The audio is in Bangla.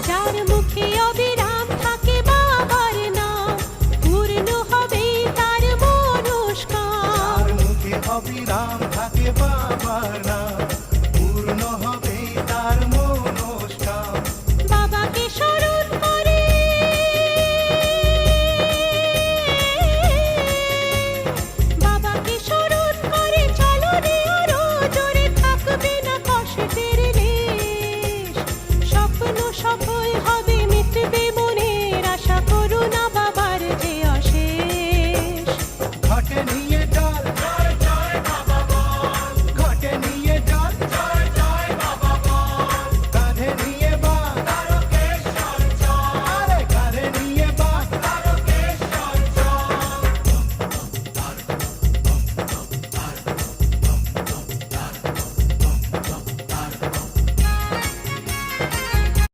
যার মুখে অবিরাম থাকে বাবার নাম, পূর্ণ হবে তার মনস্কাম। যার মুখে অবিরাম থাকে বাবার নাম, পূর্ণ হবে তার মনস্কাম। বাবাকে স্মরণ করে, বাবাকে স্মরণ করে চলো রে আরো জোরে, থাকবে না কষ্টের লেশ, স্বপ্ন সফল